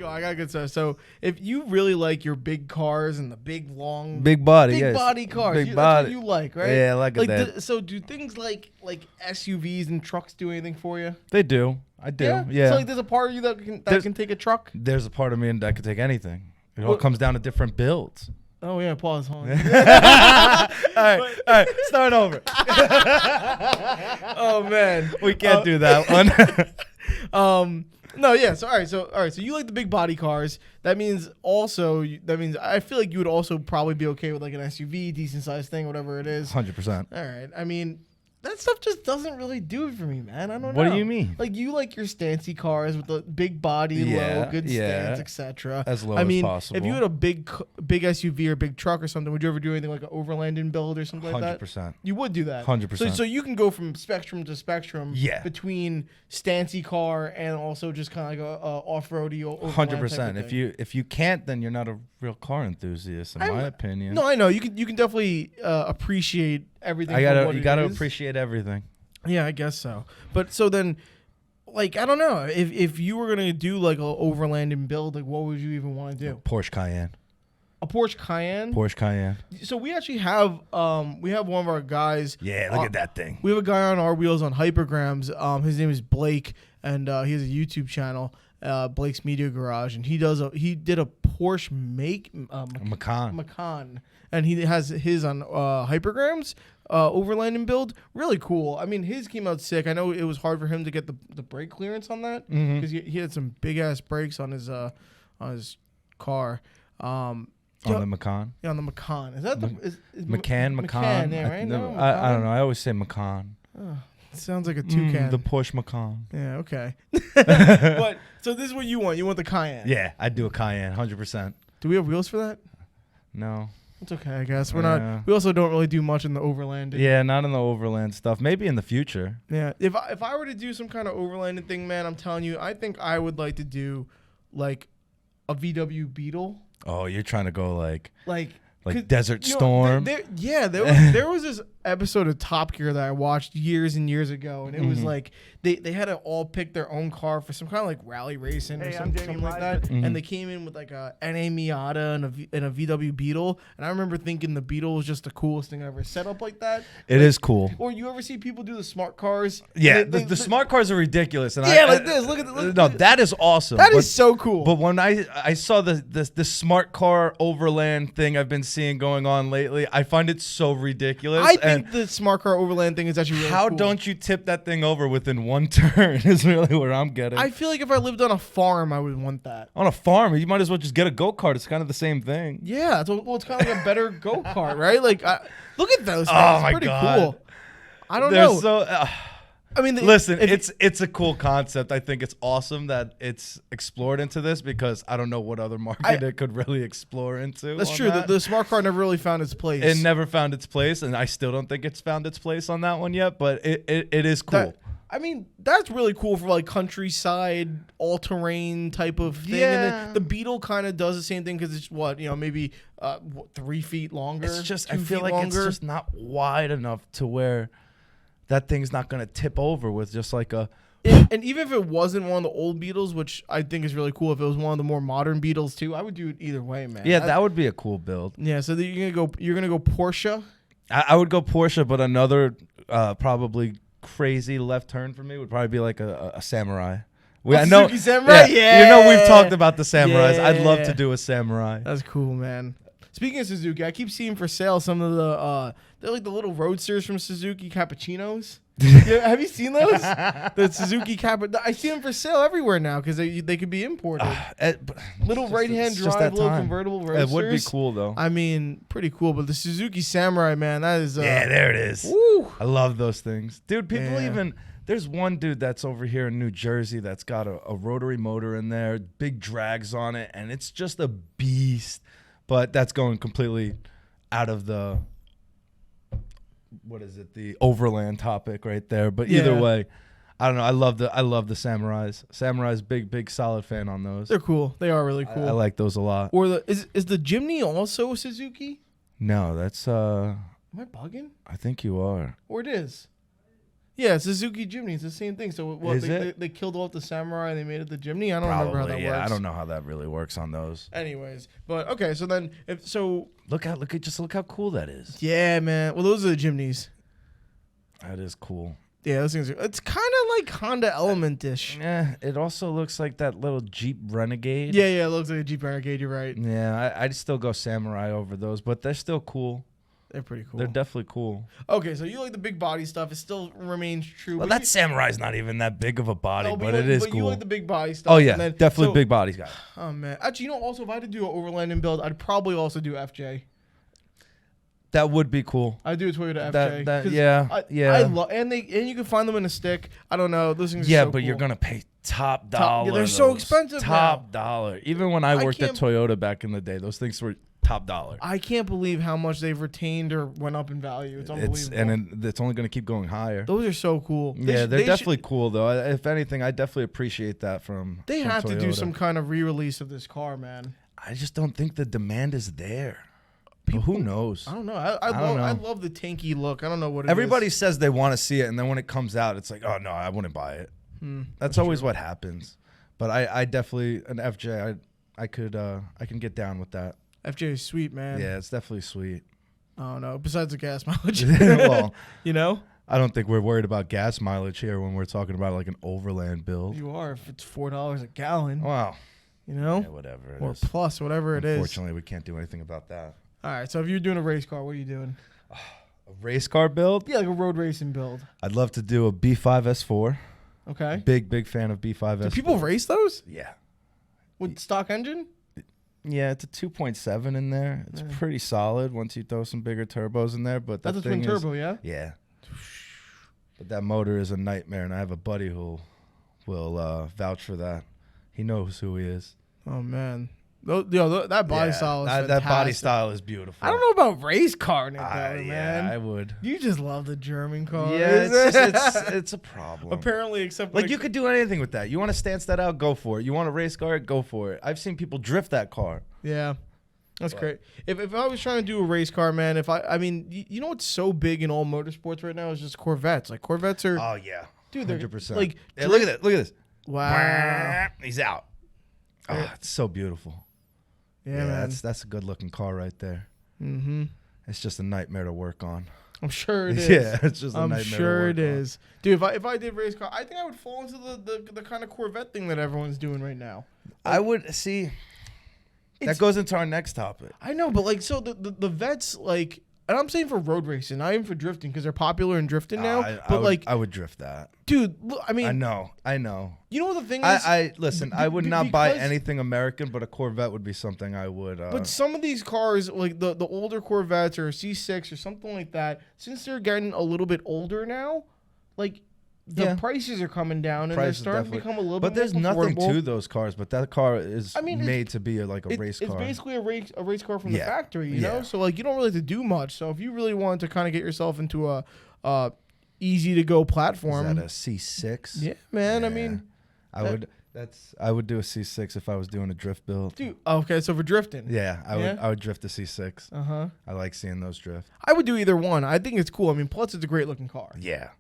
go. I got good stuff. So if you really like your big cars and the big long, big body cars, big body. That's what you like, right? Yeah, I like that. So do things like SUVs and trucks do anything for you? They do. I do. Yeah. So like, there's a part of you that can take a truck. There's a part of me that can take anything. It all comes down to different builds. Oh yeah, pause. Hold on. all right, start over. Oh man, we can't do that one. No, yeah. So all right. So you like the big body cars. That means I feel like you would also probably be okay with like an SUV, decent sized thing, whatever it is. 100%. All right. I mean, that stuff just doesn't really do it for me, man. I don't know. What do you mean? Like you like your stancy cars with the big body, low, good stance, etc. As low as possible. If you had a big SUV or big truck or something, would you ever do anything like an overland in build or something like that? 100%. You would do that. 100%. So you can go from spectrum to spectrum. Yeah. Between stancy car and also just kind of like a off-roady. 100%. If you can't, then you're not a real car enthusiast, in my opinion. No, I know you can definitely appreciate everything. You gotta appreciate everything. Yeah, I guess so. But so then, like, I don't know if you were gonna do like an overland and build, like, what would you even want to do? Porsche Cayenne. A Porsche Cayenne. Porsche Cayenne. So we actually have one of our guys. Yeah, look at that thing. We have a guy on our wheels on Hypergrams. His name is Blake, and he has a YouTube channel, Blake's Media Garage, and he did a Porsche Macan, and he has his on Hypergrams. Overland and build, really cool. I mean, his came out sick. I know it was hard for him to get the brake clearance on that because he had some big ass brakes on his car. On the Macan? Yeah, on the Macan. Is that Macan? Yeah, right? I don't know. I always say Macan. Oh, it sounds like a toucan. The Porsche Macan. Yeah, okay. But so this is what you want. You want the Cayenne. Yeah, I'd do a Cayenne, 100%. Do we have wheels for that? No. It's okay, I guess. We're not. We also don't really do much in the overland. Yeah, not in the overland stuff. Maybe in the future. Yeah. If I were to do some kind of overlanding thing, man, I'm telling you, I think I would like to do like a VW Beetle. Oh, you're trying to go like Like Desert Storm. There was this episode of Top Gear that I watched years and years ago, and it was like they had to all pick their own car for some kind of like rally racing or something like that, and they came in with like a NA Miata and a VW Beetle, and I remember thinking the Beetle was just the coolest thing I ever set up like that. It is cool. Or you ever see people do the smart cars? Yeah, the smart cars are ridiculous. And like this. Look at the. No, that is awesome. That is so cool. But when I saw the smart car overland thing I've been seeing going on lately, I find it so ridiculous. I think the smart car overland thing is actually really how cool. don't you tip that thing over within one turn is really where I'm getting. I feel like if I lived on a farm, I would want that. On a farm, you might as well just get a go-kart. It's kind of the same thing. Yeah, it's kind of like a better go-kart, right? Like, look at those things. Oh my pretty God. Cool. I don't know. So, I mean, listen, it's a cool concept. I think it's awesome that it's explored into this because I don't know what other market it could really explore into. That's true. The smart car never really found its place. It never found its place, and I still don't think it's found its place on that one yet. But it is cool. That's really cool for like countryside, all-terrain type of thing. Yeah. And then the Beetle kind of does the same thing because it's maybe 3 feet longer. It's just I feel like it's just not wide enough to where that thing's not gonna tip over with just like a. And even if it wasn't one of the old Beetles, which I think is really cool, if it was one of the more modern Beetles too, I would do it either way, man. Yeah, that would be a cool build. Yeah, so you're gonna go Porsche. I would go Porsche, but another probably crazy left turn for me would probably be like a Samurai. Suzuki Samurai? Yeah. We've talked about the Samurais. Yeah. I'd love to do a Samurai. That's cool, man. Speaking of Suzuki, I keep seeing for sale some of the they're like the little roadsters from Suzuki Cappuccinos. Have you seen those? The Suzuki I see them for sale everywhere now because they could be imported. Little right-hand drive, little convertible roadsters. It would be cool though. I mean, pretty cool. But the Suzuki Samurai, man, that is yeah, there it is. Woo. I love those things, dude. People even. There's one dude that's over here in New Jersey that's got a rotary motor in there, big drags on it, and it's just a beast. But that's going completely out of the, what is it, the overland topic right there. But either way, I don't know. I love the Samurais. Samurais, big solid fan on those. They're cool. They are really cool. I like those a lot. Or is the Jimny also a Suzuki? No, that's Am I bugging? I think you are. Or it is. Yeah, Suzuki Jimny. It's the same thing. So what? Is it? They killed off the Samurai and they made it the Jimny. I don't remember how that works. I don't know how that really works on those. Anyways, but okay. So then, look how cool that is. Yeah, man. Well, those are the Jimneys. That is cool. Yeah, those things. It's kind of like Honda Element-ish. Yeah, it also looks like that little Jeep Renegade. Yeah, it looks like a Jeep Renegade. You're right. Yeah, I'd still go Samurai over those, but they're still cool. They're pretty cool. They're definitely cool. Okay, so you like the big body stuff. It still remains true. Well, that Samurai's not even that big of a body, but it is cool. You like the big body stuff. Oh, yeah, definitely big bodies, guys. Oh, man. Actually, also, if I had to do an overlanding build, I'd probably also do FJ. That would be cool. I do a Toyota FJ. Yeah. I love, and you can find them in a stick. I don't know. Those things. Yeah, are so but cool. You're gonna pay top dollar. Yeah, they're so expensive. Top dollar. Even when I worked at Toyota back in the day, those things were top dollar. I can't believe how much they've retained or went up in value. It's unbelievable. It's only gonna keep going higher. Those are so cool. They're definitely cool though. If anything, I definitely appreciate that from. They have Toyota. to do some kind of re-release of this car, man. I just don't think the demand is there. Who knows? I don't know. I love the tanky look. I don't know what it is. Everybody says they want to see it, and then when it comes out, it's like, oh no, I wouldn't buy it. That's always true. What happens. But I definitely an FJ. I can get down with that. FJ is sweet, man. Yeah, it's definitely sweet. I don't know. Besides the gas mileage, well, you know. I don't think we're worried about gas mileage here when we're talking about like an overland build. You are if it's $4 a gallon. Wow. You know. Yeah, whatever. Or plus whatever it is. Unfortunately, we can't do anything about that. All right, so if you're doing a race car, what are you doing? A race car build? Yeah, like a road racing build. I'd love to do a B5 S4. Okay. Big fan of B5 S4. Do people race those? Yeah. With stock engine? Yeah, it's a 2.7 in there. It's pretty solid once you throw some bigger turbos in there. But that's a twin turbo, yeah? Yeah. But that motor is a nightmare, and I have a buddy who will vouch for that. He knows who he is. Oh, man. That body style is fantastic. That body style is beautiful. I don't know about race car, man. Yeah, I would. You just love the German car. Yeah, it's a problem. Apparently, except like you could do anything with that. You want to stance that out, go for it. You want a race car, go for it. I've seen people drift that car. Yeah, that's great. If I was trying to do a race car, man, I mean, you know what's so big in all motorsports right now is just Corvettes. Like Corvettes are. Oh yeah, dude, they're 100%. Like, hey, look at that. Look at this. Wow, he's out. Oh, it's so beautiful. Yeah, man. That's a good looking car right there. Mm-hmm. It's just a nightmare to work on. I'm sure it is. Yeah, it's just a nightmare. I'm sure it is. Dude, if I did race car, I think I would fall into the kind of Corvette thing that everyone's doing right now. I would see. That goes into our next topic. I know, but like, so the vets, like, and I'm saying for road racing, not even for drifting, because they're popular in drifting now. I would drift that, dude. Look, I mean, I know. You know what the thing is? Listen. I would not buy anything American, but a Corvette would be something I would. But some of these cars, like the older Corvettes or a C6 or something like that, since they're getting a little bit older now, like. The prices are coming down, and they're starting to become a little bit more affordable. But there's nothing to those cars. But that car is made to be like a race car. It's basically a race car from the factory, you know? So, like, you don't really have to do much. So, if you really wanted to kind of get yourself into a easy-to-go platform. Is that a C6? Yeah, man. I mean. I would do a C6 if I was doing a drift build. Dude, okay, so for drifting. Yeah, I would drift a C6. Uh-huh. I like seeing those drift. I would do either one. I think it's cool. I mean, plus it's a great-looking car. Yeah.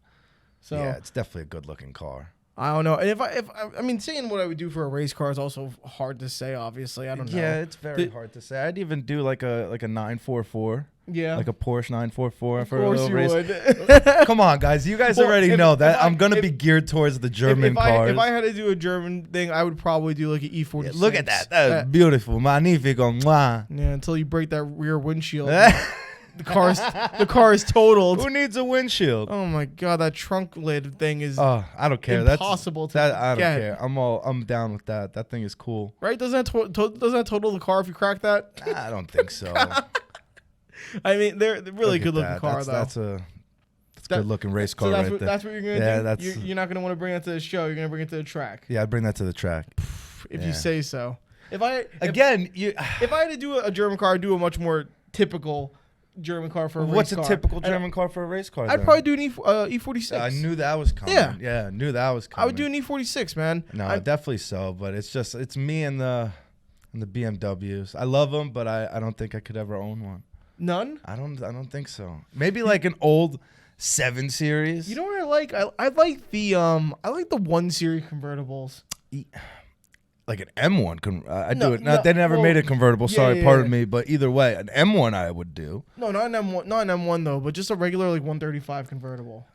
So yeah, it's definitely a good-looking car. I don't know. And I mean, saying what I would do for a race car is also hard to say. Obviously, I don't know. Yeah, it's very hard to say. I'd even do like a 944. Yeah, like a Porsche 944 for a little race. Would. Come on, guys, you guys already know that I'm gonna be geared towards the German cars. If I had to do a German thing, I would probably do like an E46. Yeah, look at that. That's beautiful, magnifico. Mwah. Yeah, until you break that rear windshield. The car is totaled. Who needs a windshield? Oh my god, that trunk lid thing is. Oh, I don't care. Impossible to get. I don't care. I'm down with that. That thing is cool. Right? Doesn't that total the car if you crack that? I don't think so. I mean, they're really good looking car though. That's a good looking race car right there. That's what you're gonna do. You're not gonna want to bring it to the show. You're gonna bring it to the track. Yeah, I'd bring that to the track. If you say so. If I had to do a German car, I'd do a much more typical German car for a race car. What's a typical German car for a race car? I'd probably do an E46. I knew that was coming. Yeah, I knew that was coming. I would do an E46, man. No, definitely so. But it's me and the BMWs. I love them, but I don't think I could ever own one. None? I don't think so. Maybe like an old 7 Series. You know what I like? I like the 1 Series convertibles. Like an M1. I No, do it. no, They never well, made a convertible. yeah, Sorry, yeah, pardon yeah. me. But either way, an M1 I would do. No, not an M1 though, but just a regular like 135 convertible.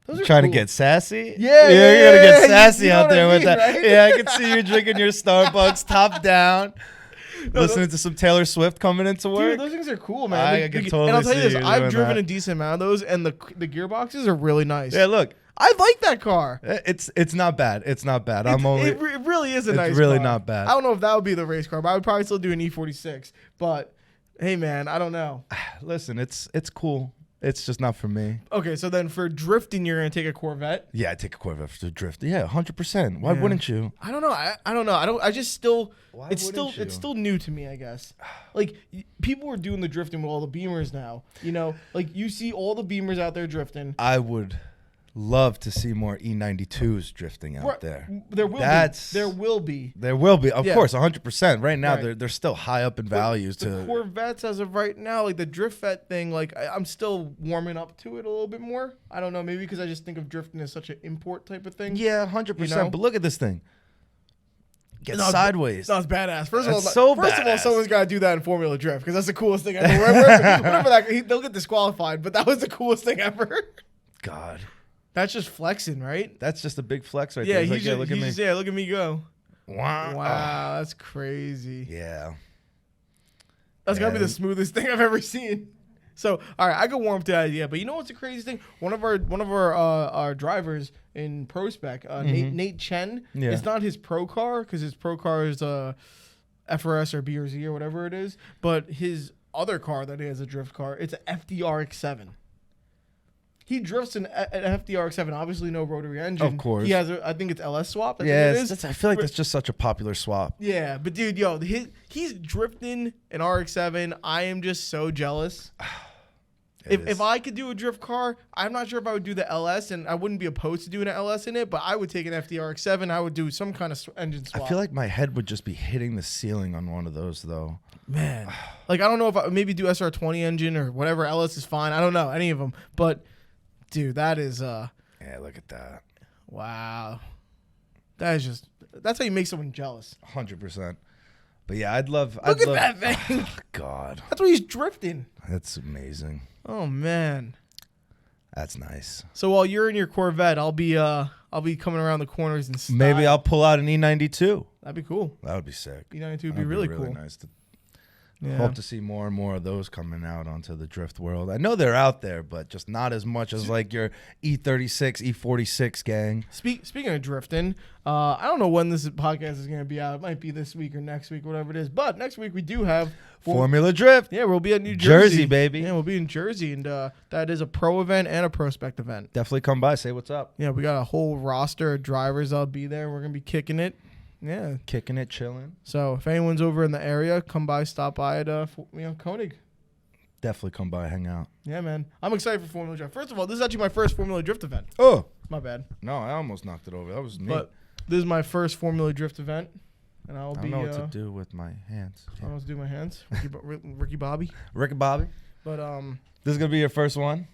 Those are Trying cool. to get sassy? Yeah, You're gonna get yeah. sassy You know out what I there with mean, that. right? Yeah, I can see you drinking your Starbucks top down, listening to some Taylor Swift coming into work. Dude, those things are cool, man. I can totally and I'll tell you see this: you I've doing driven that. a decent amount of those, and the gearboxes are really nice. Yeah, look, I like that car. it's not bad. It's not bad. It Really is a nice. It's really car. not bad. I don't know if that would be the race car, but I would probably still do an E46. But hey, man, I don't know. Listen, it's cool. It's just not for me. Okay, so then for drifting, you're gonna take a Corvette. Yeah, I take a Corvette for drift. Yeah, 100%. Why wouldn't you? I don't know. I don't know. I just still. Why It's wouldn't you? still new to me, I guess. Like people are doing the drifting with all the Beamers now. You know, like you see all the Beamers out there drifting. I would love to see more E92s drifting out there. There will be. There will be, of Yeah. course, 100%. Right now, Right. they're still high up in values. The Corvettes, as of right now, like the Driftvet thing, like I'm still warming up to it a little bit more. I don't know, maybe because I just think of drifting as such an import type of thing. Yeah, 100%. You know? But look at this thing. Get No, sideways. That's badass. First of That's all, so first of all, badass. someone's got to do that in Formula Drift because that's the coolest thing ever. Whatever they'll get disqualified, but that was the coolest thing ever. God. That's just flexing, right? That's just a big flex right Yeah, there. he's He's like, look at me. look at me go. Wow. Wow, that's crazy. Yeah. That's gotta be Yeah. the smoothest thing I've ever seen. So, all right, I could warm up to that idea, but you know what's the craziest thing? One of our drivers in Pro Spec, Nate Chen. Yeah. It's not his pro car because his pro car is FRS or BRZ or whatever it is, but his other car that he has a drift car, it's an FDRX7. He drifts an FDRX7, obviously no rotary engine. Of course. He has I think it's LS swap. I Yeah, think it is. I feel like that's just such a popular swap. Yeah, but dude, yo, he's drifting an RX-7. I am just so jealous. If I could do a drift car, I'm not sure if I would do the LS, and I wouldn't be opposed to doing an LS in it, but I would take an FDRX-7. I would do some kind of engine swap. I feel like my head would just be hitting the ceiling on one of those, though. Man, like I don't know if I would maybe do SR20 engine or whatever. LS is fine. I don't know any of them, but dude, that is Yeah, look at that. wow. That's how you make someone jealous. 100%. But yeah, I'd love. Look at that thing. God, That's why he's drifting. that's amazing. Oh man. That's nice. So while you're in your Corvette, I'll be coming around the corners and style. Maybe I'll pull out an E92. That'd be cool. That would be sick. E92 would be That'd really cool. Nice to Yeah. hope to see more and more of those coming out onto the drift world. I know they're out there, but just not as much as like your E36, E46 gang. Speaking of drifting, I don't know when this podcast is going to be out. It might be this week or next week, whatever it is. But next week we do have Formula Drift. Yeah, we'll be at New Jersey. Jersey, baby. Yeah, we'll be in Jersey, and that is a pro event and a prospect event. Definitely come by. Say what's up. Yeah, we got a whole roster of drivers. I'll be there. We're going to be kicking it. Yeah. Kicking it, chilling. So if anyone's over in the area, come by, stop by at Koenig. Definitely come by, hang out. Yeah, man. I'm excited for Formula Drift. First of all, this is actually my first Formula Drift event. Oh. My bad. No, I almost knocked it over. That was me. But this is my first Formula Drift event. And I don't know what to do with my hands. I don't know what to do with my hands. Ricky Bobby. Ricky Bobby. But This is going to be your first one?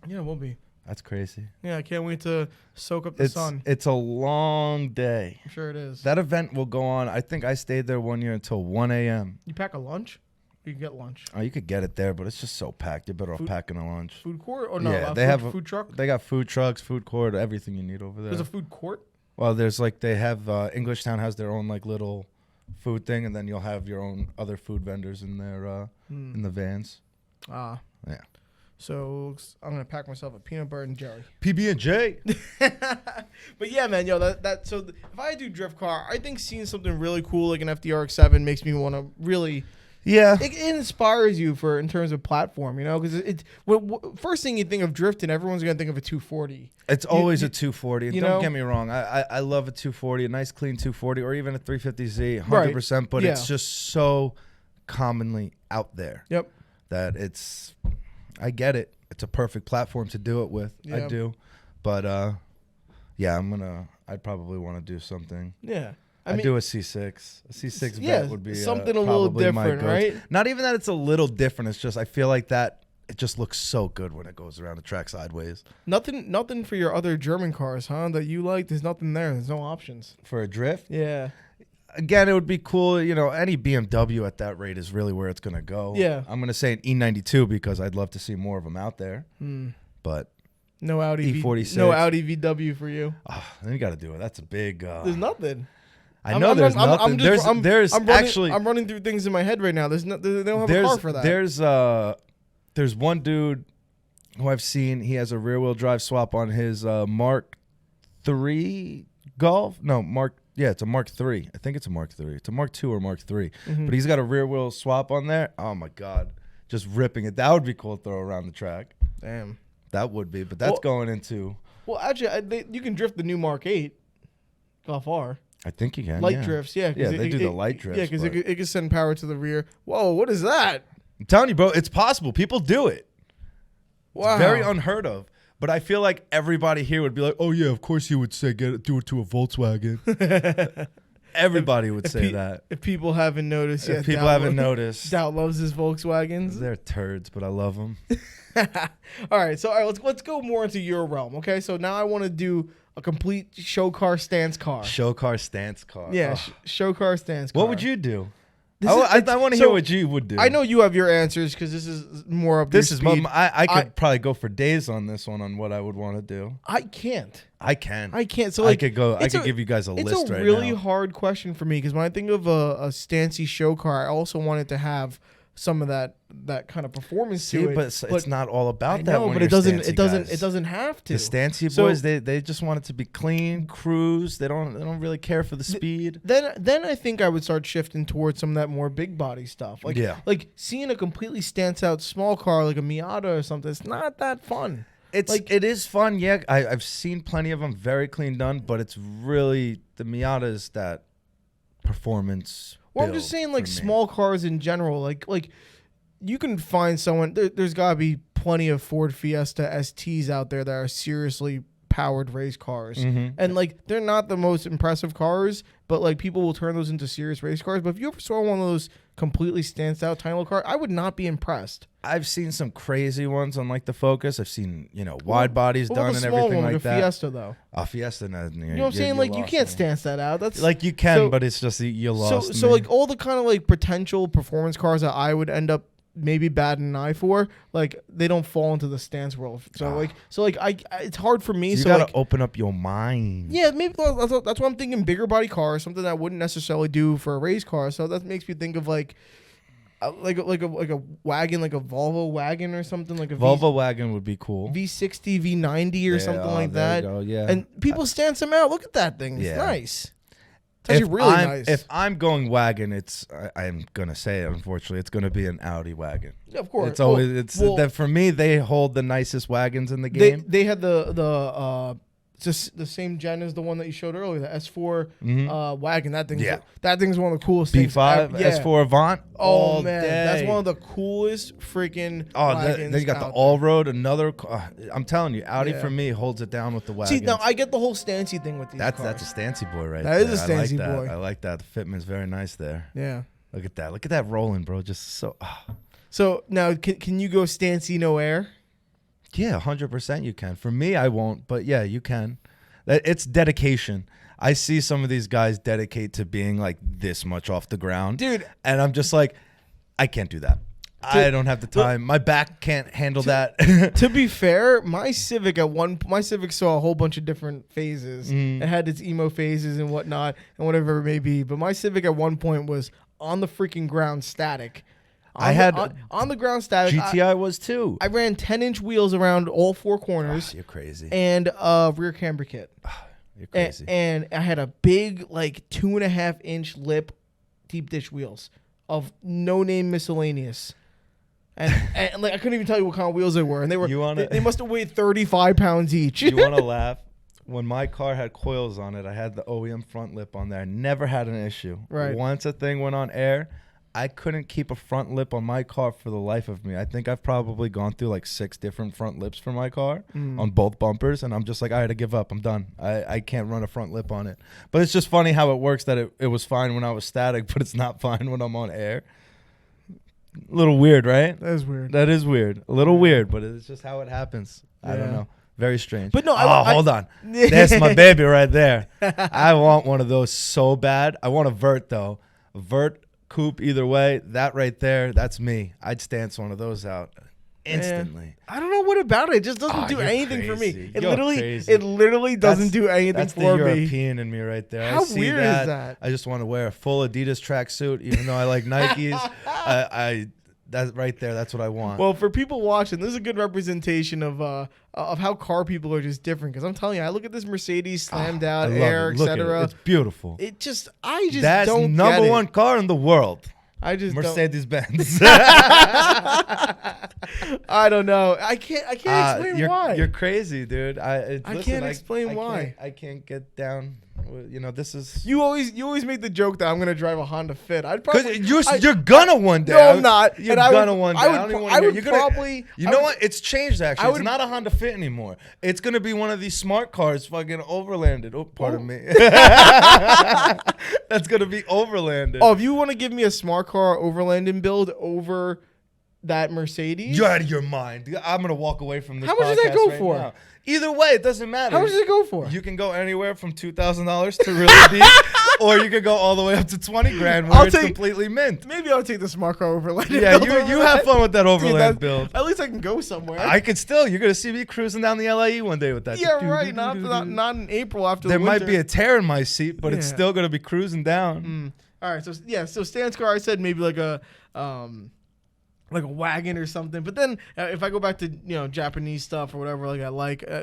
yeah, we'll be. That's crazy. Yeah, I can't wait to soak up the sun. It's a long day. I'm sure it is. That event will go on. I think I stayed there one year until 1 a.m. You pack a lunch? You can get lunch. Oh, you could get it there, but it's just so packed. You're better off packing a lunch. Food court? Or no, Yeah, they food, have food truck? They got food trucks, food court, everything you need over there. There's a food court? Well, there's like they have Englishtown has their own like little food thing, and then you'll have your own other food vendors in there in the vans. Ah. Yeah. So I'm gonna pack myself a peanut butter and jelly. PB&J. But yeah, man, yo, if I do drift car, I think seeing something really cool like an FDRX7 makes me want to really. Yeah. It inspires you in terms of platform, you know, because first thing you think of drifting, everyone's gonna think of a 240. It's always a 240. And you don't know? get me wrong. I love a 240, a nice clean 240, or even a 350Z, 100%. But Yeah. it's just so commonly out there. Yep. That I get it. It's a perfect platform to do it with. Yeah. I do. But yeah, I'd probably want to do something. Yeah. I'd do a C6. A C6 yeah, vet would be something a little probably my different, go-to. right? Not even that it's a little different. It's just I feel like that it just looks so good when it goes around the track sideways. Nothing for your other German cars, huh? That you like? There's nothing there. There's no options For a drift? Yeah. Again, it would be cool. You know, any BMW at that rate is really where it's going to go. Yeah. I'm going to say an E92 because I'd love to see more of them out there. But no Audi E46. No Audi VW for you. Then you got to do it. That's a big. There's nothing. I know there's nothing. I'm running through things in my head right now. They don't have a car for that. There's one dude who I've seen. He has a rear wheel drive swap on his Mark III Golf. No, it's a Mark III. I think it's a Mark III. It's a Mark II or Mark III. But he's got a rear wheel swap on there. Oh my God, just ripping it. That would be cool to throw around the track. Damn, that would be. But that's going into. Well, actually, you can drift the new Mark 8 Golf R. I think you can. Light drifts, yeah. Yeah, they do the light drifts. Yeah, because it can send power to the rear. Whoa, what is that? I'm telling you, bro, it's possible. People do it. Wow. It's very unheard of. But I feel like everybody here would be like, "Oh yeah, of course you would say do it to a Volkswagen." Everybody would say that. If people haven't noticed yet. If people haven't noticed. Daut loves his Volkswagens. They're turds, but I love them. All right, so let's go more into your realm, okay? So now I want to do a complete show car stance car. Show car stance car. Yeah, show car stance car. What would you do? I want to hear what you would do. I know you have your answers because this is more up. This is I could probably go for days on this one on what I would want to do. I can't. I can. So like, I could give you guys a list right now. It's a really hard question for me because when I think of a stancy show car, I also want it to have some of that kind of performance to it. But it's not all about that. But it doesn't have to. The stancy boys, they just want it to be clean, cruise. They don't really care for the speed. Then I think I would start shifting towards some of that more big body stuff. Like seeing a completely stance out small car like a Miata or something. It's not that fun. It is fun. Yeah, I've seen plenty of them very clean done, but it's really the Miatas that performance. Well, I'm just saying, like small cars in general. Like you can find someone. There's got to be plenty of Ford Fiesta STs out there that are seriously powered race cars, and like they're not the most impressive cars, but like people will turn those into serious race cars. But if you ever saw one of those completely stands out tiny little car, I would not be impressed. I've seen some crazy ones on like the Focus. I've seen wide bodies done and everything like that. Fiesta though. A Fiesta, you know what I'm saying? Like you can't stance that out. That's like you can, but it's just you lost. So like all the kind of like potential performance cars that I would end up maybe batting an eye for, like they don't fall into the stance world. So it's hard for me. So you gotta open up your mind. Yeah, maybe that's why I'm thinking bigger body cars, something that I wouldn't necessarily do for a race car. So that makes me think of like a wagon, like a Volvo wagon or something, like a Volvo wagon would be cool. V60, V90 or something like that. Yeah, and people stance them out. Look at that thing. It's nice. It's actually really nice. If I'm going wagon, I'm gonna say it. Unfortunately, it's gonna be an Audi wagon. Yeah, of course. It's always that for me. They hold the nicest wagons in the game. They had the just the same gen as the one that you showed earlier, the S4 wagon. That thing's one of the coolest things. B5 S4 Avant. Oh man, that's one of the coolest freaking. Then you got the all road. I'm telling you, Audi for me holds it down with the wagon. See, now I get the whole stancy thing with these cars. That's a stancy boy right there. That is a stancy boy. I like that. The fitment's very nice there. Yeah. Look at that. Look at that rolling, bro. Just so. So now, can you go stancy no air? Yeah, 100% you can. For me, I won't, but yeah, you can. It's dedication. I see some of these guys dedicate to being like this much off the ground. Dude. And I'm just like, I can't do that. I don't have the time. My back can't handle that. To be fair, my Civic saw a whole bunch of different phases. It had its emo phases and whatnot and whatever it may be. But my Civic at one point was on the freaking ground static. On the ground static. GTI was too. I ran 10-inch wheels around all four corners. You're crazy. And a rear camber kit. You're crazy. And I had a big, like 2.5-inch lip deep dish wheels of no name miscellaneous. And like I couldn't even tell you what kind of wheels they were. And they must have weighed 35 pounds each. You want to laugh? When my car had coils on it, I had the OEM front lip on there. I never had an issue. Right. Once a thing went on air, I couldn't keep a front lip on my car for the life of me. I think I've probably gone through like 6 different front lips for my car on both bumpers, and I'm just like, I had to give up. I'm done. I can't run a front lip on it. But it's just funny how it works that it was fine when I was static, but it's not fine when I'm on air. A little weird, right? That is weird. That is weird. A little weird, but it's just how it happens. I don't know. Very strange. But no, hold on. That's my baby right there. I want one of those so bad. I want a vert though. A vert, coupe, either way. That right there, that's me. I'd stance one of those out instantly. I don't know what about it. It just doesn't do anything for me. It crazy. literally doesn't do anything that's for the me. European in me right there. How I see weird is that? I just want to wear a full Adidas tracksuit, even though I like Nikes. That right there, that's what I want. Well, for people watching, this is a good representation of how car people are just different. Because I'm telling you, I look at this Mercedes slammed out Air, etc. It's beautiful. I just that's don't number get one car in the world. I just Mercedes Benz. I don't know. I can't explain why. You're crazy, dude. I can't explain why. I can't get down. You know, this is. You always make the joke that I'm gonna drive a Honda Fit. I'd probably. You're gonna one day. No, I'm not. You're gonna one day. I would probably. You know what? It's changed actually. It's not a Honda Fit anymore. It's gonna be one of these smart cars, fucking overlanded. Oh, pardon me. That's gonna be overlanded. Oh, if you want to give me a smart car overlanding build over that Mercedes, you're out of your mind. I'm gonna walk away from this. How much does that go for? Now. Either way, it doesn't matter. How much does it go for? You can go anywhere from $2,000 to really deep, or you can go all the way up to 20 grand where it's completely mint. Maybe I'll take the smart car overland. Yeah, you have fun with that overland build. At least I can go somewhere. I could still. You're gonna see me cruising down the LIE one day with that. Yeah, right. Not in April after the winter. There might be a tear in my seat, but it's still gonna be cruising down. All right, so stance car, I said maybe like a wagon or something. But then if I go back to Japanese stuff or whatever,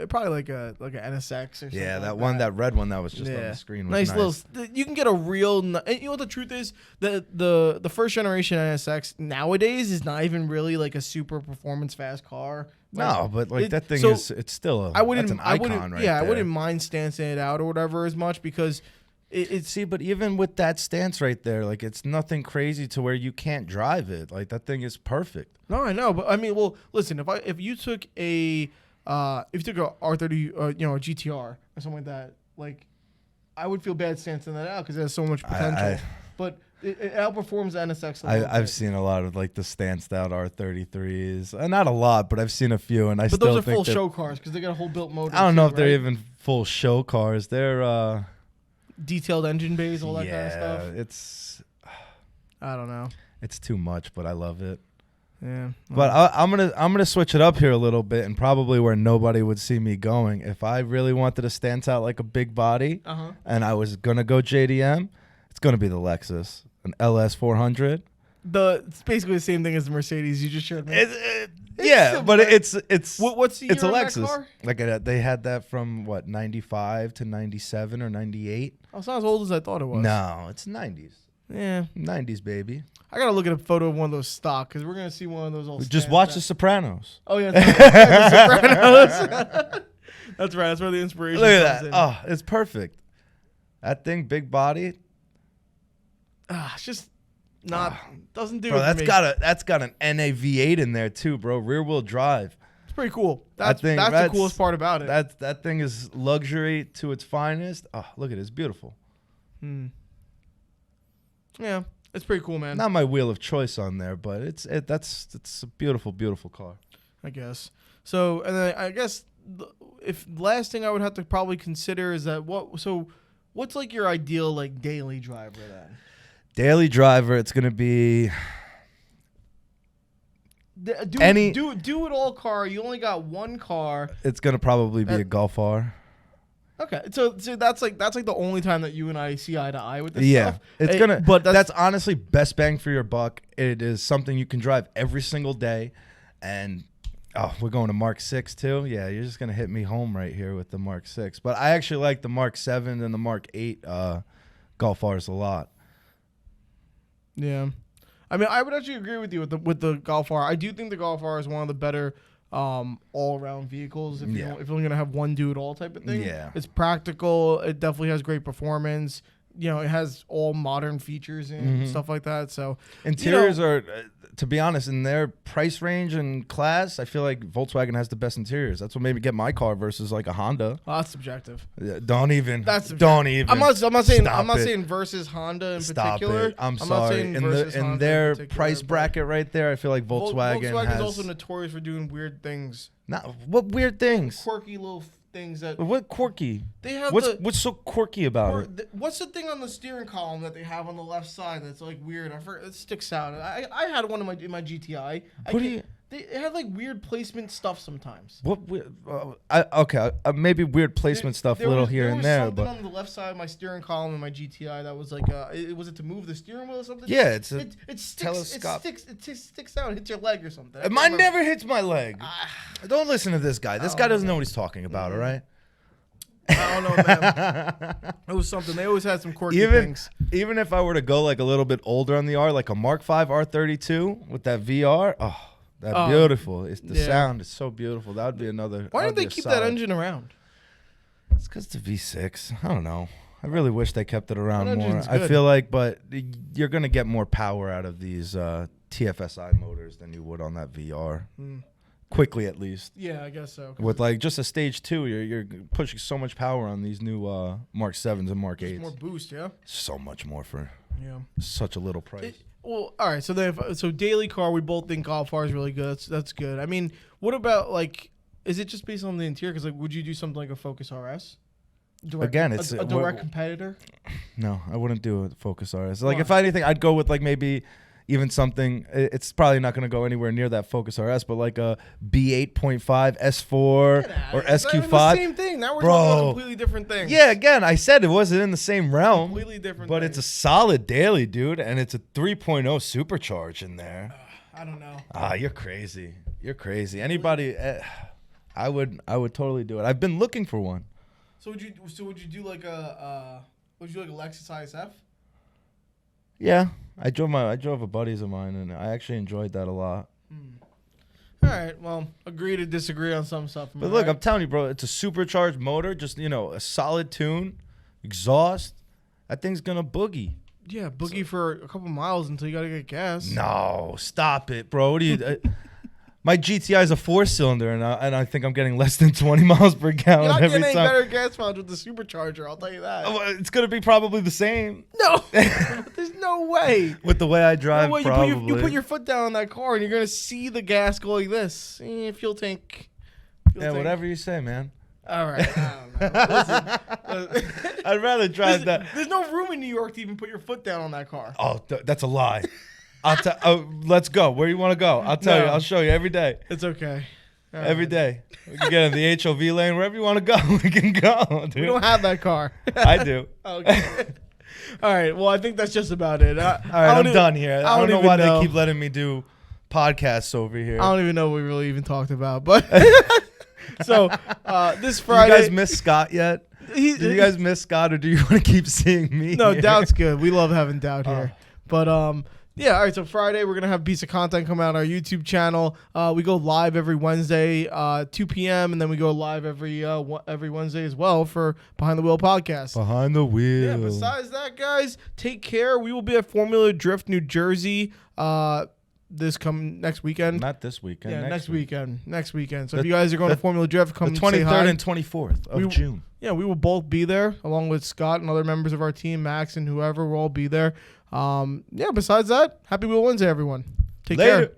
probably like an NSX or something. Yeah, that red one that was just on the screen was nice. Little. You can get a real. And you know what the truth is? The first generation NSX nowadays is not even really like a super performance fast car. No, but that thing is it's still that's an icon right there. I wouldn't mind stancing it out or whatever as much because. But even with that stance right there, like it's nothing crazy to where you can't drive it. Like that thing is perfect. No, I know, but I mean, well, listen, if you took a R30, a GTR or something like that, like I would feel bad stancing that out because it has so much potential. But it outperforms the NSX. I've seen a lot of like the stanced out R33s. Not a lot, but I've seen a few, and but those are full show cars because they got a whole built motor. I don't know if they're even full show cars. They're detailed engine bays, all that kind of stuff. It's I don't know. It's too much, but I love it. Yeah. But I'm gonna switch it up here a little bit, and probably where nobody would see me going. If I really wanted to stand out like a big body, and I was gonna go JDM, it's gonna be the Lexus, an LS 400. It's basically the same thing as the Mercedes you just showed me. But it's what's the year it's a of Lexus. That car? Like they had that from 95 to 97 or 98. Oh, it's not as old as I thought it was. No, it's 90s. Yeah, 90s, baby. I gotta look at a photo of one of those stock because we're gonna see one of those old. Just watch The Sopranos. Oh yeah, The Sopranos. That's right. That's where the inspiration Look comes at that. in. Oh, it's perfect. That thing, big body. It's just doesn't do bro, it for me. That's got an NA V8 in there too, bro. Rear wheel drive. It's pretty cool. That's the coolest part about it. That thing is luxury to its finest. Oh, look at it. It's beautiful. Yeah, it's pretty cool, man. Not my wheel of choice on there, but it's a beautiful, beautiful car. I guess. So, and then I guess if last thing I would have to probably consider is that what's like your ideal like daily driver then? Daily driver, it's gonna be do it all car. You only got one car. It's gonna probably be a Golf R. Okay, so that's like the only time that you and I see eye to eye with this stuff. It's gonna. But that's honestly best bang for your buck. It is something you can drive every single day, and we're going to Mark 6 too. Yeah, you're just gonna hit me home right here with the Mark 6. But I actually like the Mark 7 and the Mark 8 Golf Rs a lot. Yeah, I mean, I would actually agree with you with the Golf R. I do think the Golf R is one of the better all-around vehicles. If you're gonna have one do it all type of thing. Yeah, it's practical. It definitely has great performance. it has all modern features and stuff like that. So interiors are, to be honest, in their price range and class, I feel like Volkswagen has the best interiors. That's what made me get my car versus like a Honda. Well, that's subjective. Don't even. That's subjective. Don't even. I'm not saying versus Honda in particular. I'm sorry. In their price bracket right there, I feel like Volkswagen's also notorious for doing weird things. What weird things? Quirky little things that. What quirky? They have what's so quirky about it? What's the thing on the steering column that they have on the left side that's like weird? I forget. It sticks out. I had one in my GTI. It had like weird placement stuff sometimes. Maybe weird placement stuff, here and there. There was something on the left side of my steering column in my GTI that was like, was it to move the steering wheel or something? Yeah, it sticks out. It hits your leg or something. Mine never hits my leg. Don't listen to this guy. This guy doesn't know what he's talking about. All right. I don't know, man. It was something. They always had some quirky things. Even if I were to go like a little bit older on the R, like a Mark V R32 with that VR, that's beautiful. The sound is so beautiful. That would be another. Why didn't they keep that engine around? It's because it's a V6. I don't know. I really wish they kept it around more. I feel like, but you're going to get more power out of these TFSI motors than you would on that VR. Quickly, at least. Yeah, I guess so. With like just a stage 2, you're pushing so much power on these new Mark 7s and Mark 8s. More boost, yeah. So much more for such a little price. Well, all right. So daily car, we both think Golf R is really good. That's good. I mean, what about like? Is it just based on the interior? Because like, would you do something like a Focus RS? It's a direct competitor. No, I wouldn't do a Focus RS. Like, if anything, I'd go with like maybe even something. It's probably not going to go anywhere near that Focus RS, but like a B8.5 S4 or SQ5. The same thing. Now we're talking about completely different things. Yeah, again, I said it wasn't in the same realm. Completely different. But it's a solid daily, dude, and it's a 3.0 supercharged in there. I don't know. You're crazy. You're crazy. Anybody? I would totally do it. I've been looking for one. So would you do like a Lexus ISF? Yeah, I drove a buddies of mine, and I actually enjoyed that a lot. All right, well, agree to disagree on some stuff. But look, I'm telling you, bro, it's a supercharged motor, just a solid tune, exhaust. That thing's gonna boogie. Yeah, boogie for a couple miles until you gotta get gas. No, stop it, bro. What do you? My GTI is a 4-cylinder, and I think I'm getting less than 20 miles per gallon every time. You're not getting better gas mileage with the supercharger, I'll tell you that. It's going to be probably the same. No, there's no way. With the way I drive, probably. You put your foot down on that car, and you're going to see the gas go like this. Fuel tank. Whatever you say, man. All right. I don't know. Listen. I'd rather drive that. There's no room in New York to even put your foot down on that car. Oh, that's a lie. Let's go. Where you want to go? I'll tell you. I'll show you every day. It's okay. Every day. We can get in the HOV lane. Wherever you want to go, we can go, dude. We don't have that car. I do. Okay. All right. Well, I think that's just about it. All right, I'm done here. I don't know why they keep letting me do podcasts over here. I don't even know what we really even talked about. But so this Friday. You guys miss Scott yet? Do you guys miss Scott, or do you want to keep seeing me? No, Daut's good. We love having Daut here. But yeah, all right, so Friday we're going to have a piece of content come out on our YouTube channel. We go live every Wednesday, 2 p.m., and then we go live every Wednesday as well for Behind the Wheel podcast. Behind the Wheel. Yeah, besides that, guys, take care. We will be at Formula Drift, New Jersey next weekend. Not this weekend. Yeah, next weekend. Next weekend. So if you guys are going to Formula Drift, come the say hi. 23rd and 24th of June. Yeah, we will both be there, along with Scott and other members of our team, Max and whoever. We'll all be there. Yeah, besides that, Happy Wheel Wednesday, everyone. Take care.